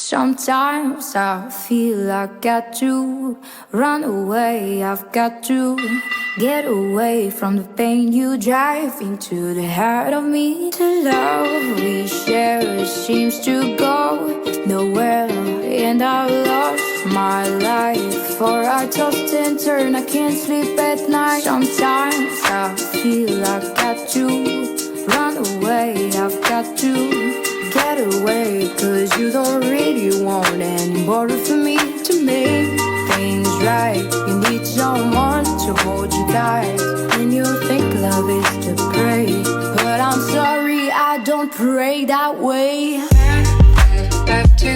Sometimes I feel I got to run away, I've got to get away from the pain you drive into the heart of me. The love we share seems to go nowhere, and I lost my life. For I tossed and turned, I can't sleep at night. Sometimes I feel I got to run away, I've got to get away, 'cause you don't really want any more for me. To make things right, you need someone to hold you tight. And you think love is to pray, but I'm sorry, I don't pray that way. Back to